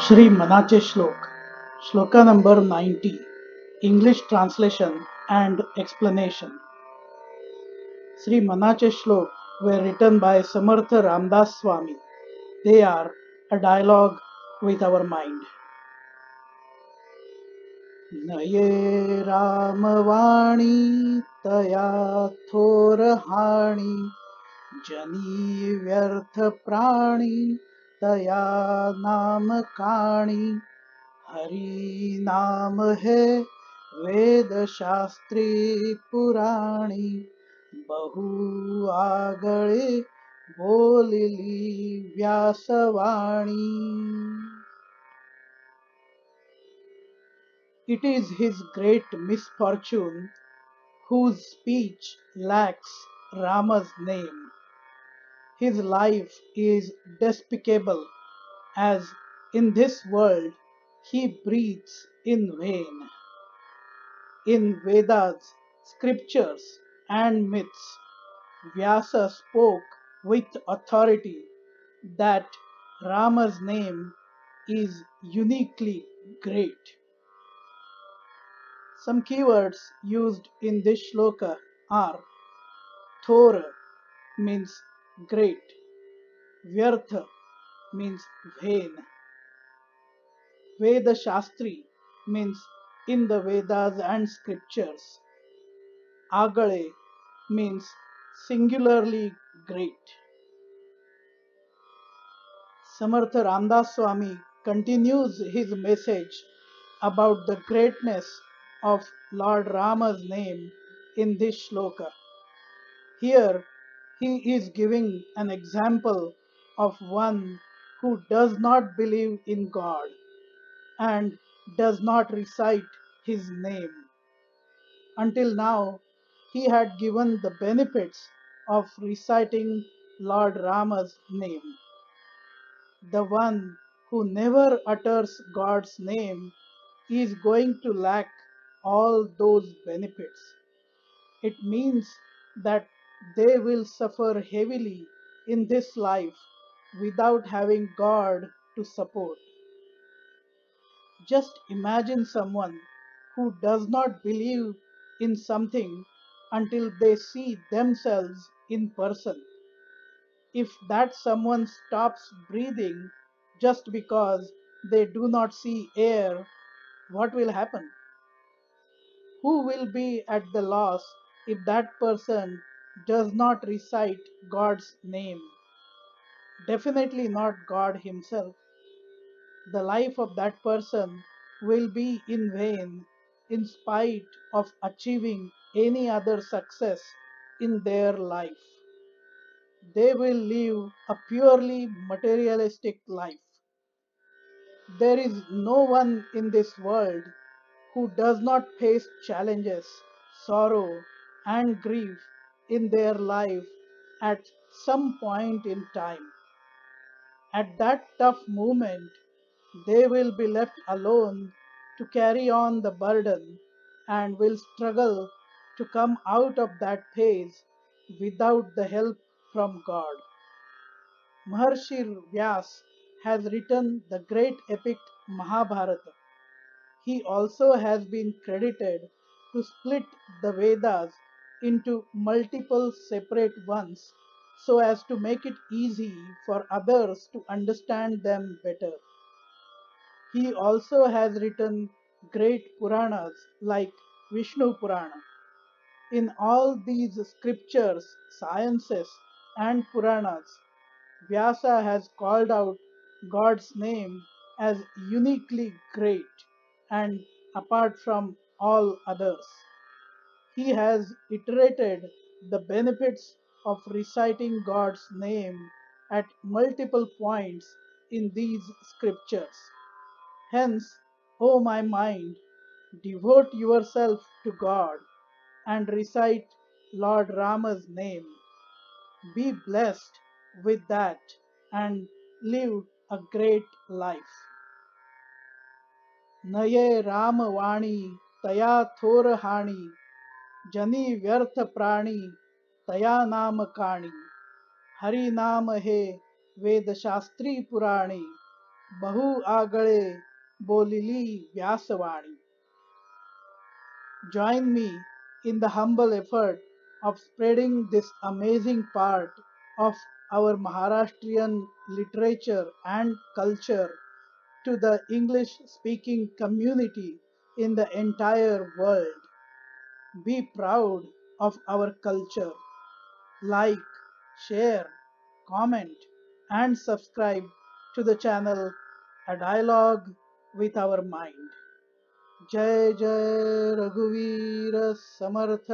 Shri Manache Shlok, Shloka number 90, English translation and explanation. Sri Manache Shlok were written by Samartha Ramdas Swami. They are a dialogue with our mind. नये रामवाणी तया थोर हाणी जनी व्यर्थ प्राणी तया नाम काणी हरि नाम है वेद शास्त्री पुराणी बहु आगळे बोलिली व्यासवाणी. It is his great misfortune whose speech lacks Rama's name. His life is despicable, as in this world he breathes in vain. In Vedas, scriptures, and myths, Vyasa spoke with authority that Rama's name is uniquely great. Some keywords used in this shloka are Thora means great, Vyartha means vain, Veda Shastri means in the Vedas and scriptures, Agale means singularly great. Samartha Ramdas Swami continues his message about the greatness of Lord Rama's name in this shloka. Here he is giving an example of one who does not believe in God and does not recite his name. Until now, he had given the benefits of reciting Lord Rama's name. The one who never utters God's name is going to lack all those benefits. It means that they will suffer heavily in this life without having God to support. Just imagine someone who does not believe in something until they see themselves in person. If that someone stops breathing just because they do not see air, what will happen? Who will be at the loss if that person does not recite God's name? Definitely not God Himself. The life of that person will be in vain in spite of achieving any other success in their life. They will live a purely materialistic life. There is no one in this world who does not face challenges, sorrow, and grief in their life at some point in time. At that tough moment, they will be left alone to carry on the burden and will struggle to come out of that phase without the help from God. Maharshi Vyas has written the great epic Mahabharata. He also has been credited to split the Vedas into multiple separate ones so as to make it easy for others to understand them better. He also has written great Puranas like Vishnu Purana. In all these scriptures, sciences, and Puranas, Vyasa has called out God's name as uniquely great and apart from all others. He has iterated the benefits of reciting God's name at multiple points in these scriptures. Hence, O my mind, devote yourself to God and recite Lord Rama's name. Be blessed with that and live a great life. नये राम वाणी तया थोर हाणी जनी व्यर्थ प्राणी तया नाम काणी हरि नाम है वेद शास्त्री पुराणी बहु आगळे बोलिली व्यासवाणी. Join me in the humble effort of spreading this amazing part of our Maharashtrian literature and culture to the English speaking community in the entire world. Be proud of our culture. Like, share, comment, and subscribe to the channel A Dialogue with Our Mind. जय जय रघुवीर समर्थ